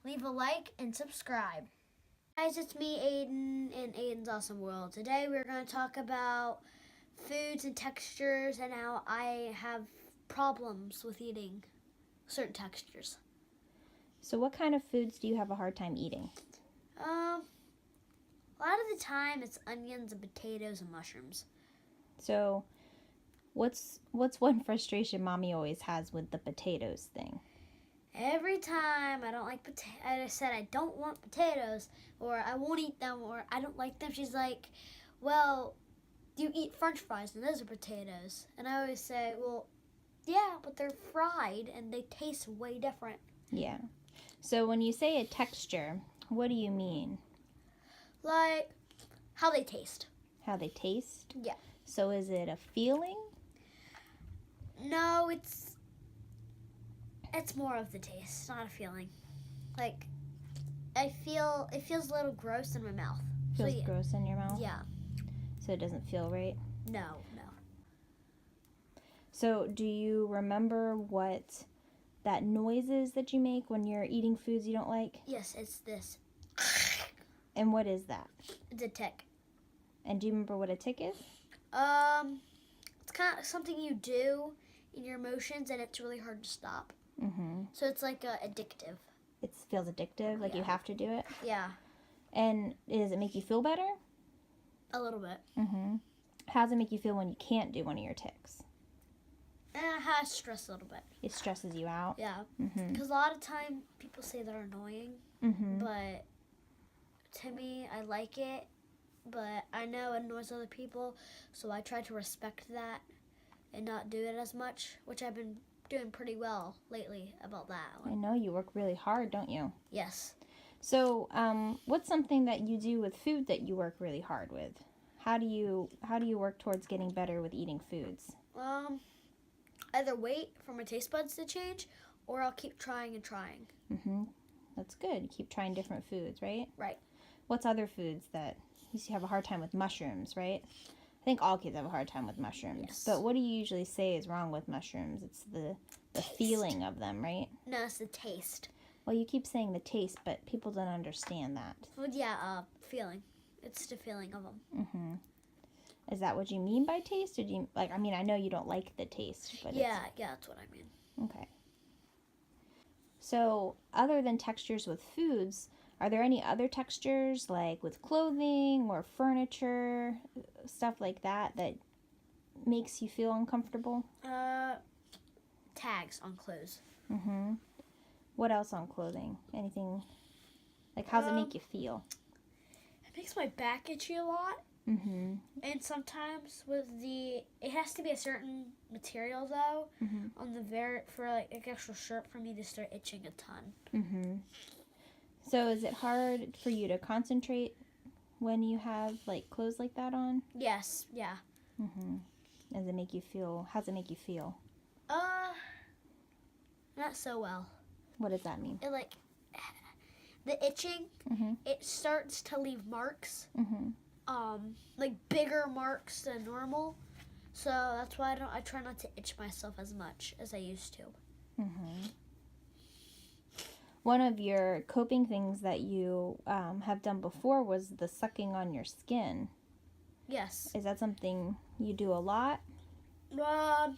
leave a like, and subscribe. Guys, it's me, Aiden, in Aiden's Awesome World. Today we're going to talk about foods and textures and how I have problems with eating certain textures. So what kind of foods do you have a hard time eating? A lot of the time it's onions and potatoes and mushrooms. So what's one frustration Mommy always has with the potatoes thing? Every time I don't like I said I don't want potatoes, or I won't eat them, or I don't like them, she's like, well, you eat French fries and those are potatoes. And I always say, well, yeah, but they're fried and they taste way different. Yeah. So when you say a texture, what do you mean? Like how they taste. How they taste? Yeah. So is it a feeling? No, it's more of the taste, not a feeling. Like it feels a little gross in my mouth. Feels gross in your mouth? Yeah. So it doesn't feel right? No. So do you remember what that noise is that you make when you're eating foods you don't like? Yes, it's this. And what is that? It's a tick. And do you remember what a tick is? It's kind of something you do in your emotions, and it's really hard to stop. Mm-hmm. So it's like addictive. It feels addictive, like you have to do it? Yeah. And does it make you feel better? A little bit. Mm-hmm. How does it make you feel when you can't do one of your tics? I have stress a little bit. It stresses you out? Yeah. Mm-hmm. Because a lot of time people say they're annoying, Mm-hmm. but to me, I like it. But I know it annoys other people, so I try to respect that and not do it as much, which I've been doing pretty well lately about that one. I know you work really hard, don't you? Yes. So, what's something that you do with food that you work really hard with? How do you work towards getting better with eating foods? Either wait for my taste buds to change, or I'll keep trying and trying. Mm-hmm. That's good. Keep trying different foods, right? Right. What's other foods that you have a hard time with? Mushrooms, right? I think all kids have a hard time with mushrooms. Yes. But what do you usually say is wrong with mushrooms? It's the feeling of them, right? No, it's the taste. Well, you keep saying the taste, but people don't understand that. Well, yeah, feeling. It's the feeling of them. Mm-hmm. Is that what you mean by taste? Or do you, I know you don't like the taste, but yeah, that's what I mean. Okay. So, other than textures with foods, are there any other textures, like with clothing or furniture, stuff like that makes you feel uncomfortable? Tags on clothes. Mm-hmm. What else on clothing? Anything? Like, how does it make you feel? It makes my back itchy a lot. Mm-hmm. And sometimes it has to be a certain material though, Mm-hmm. for like an actual shirt for me to start itching a ton. Mm-hmm. So is it hard for you to concentrate when you have like clothes like that on? Yes, yeah. Mm-hmm. How's it make you feel? Not so well. What does that mean? It the itching, Mm-hmm. it starts to leave marks. Mm-hmm. Like bigger marks than normal. So that's why I try not to itch myself as much as I used to. Mm-hmm. One of your coping things that you have done before was the sucking on your skin. Yes. Is that something you do a lot? Not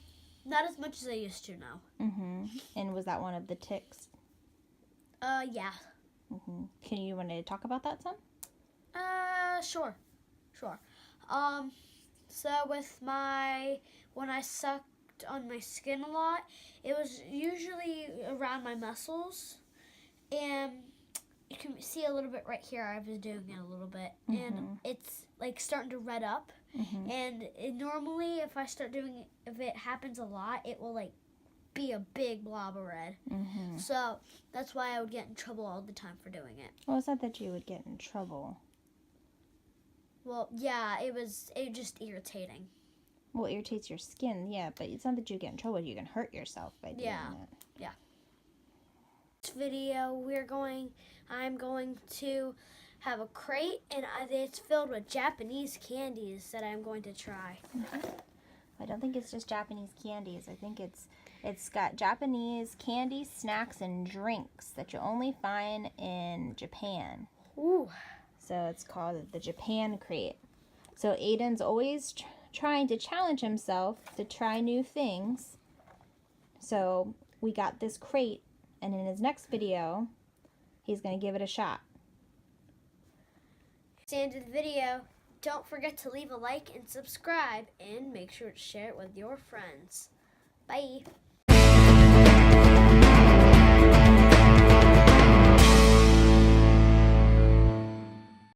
as much as I used to now. Mm-hmm. And was that one of the tics? Yeah. Mm-hmm. Can you want to talk about that some? Sure. So when I sucked on my skin a lot, it was usually around my muscles, and you can see a little bit right here. I was doing it a little bit, and it's like starting to red up. Mm-hmm. And normally, if it happens a lot, it will like be a big blob of red. Mm-hmm. So that's why I would get in trouble all the time for doing it. Well, it's not that you would get in trouble. Well, yeah, it was just irritating. Well, it irritates your skin, yeah, but it's not that you get in trouble. You can hurt yourself by doing that. Yeah. This video, I'm going to have a crate, and it's filled with Japanese candies that I'm going to try. Mm-hmm. I don't think it's just Japanese candies. I think it's It's got Japanese candy, snacks, and drinks that you only find in Japan. Ooh. So it's called the Japan crate. So Aiden's always trying to challenge himself to try new things. So we got this crate, and in his next video, he's going to give it a shot. That's the end of the video. Don't forget to leave a like and subscribe, and make sure to share it with your friends. Bye.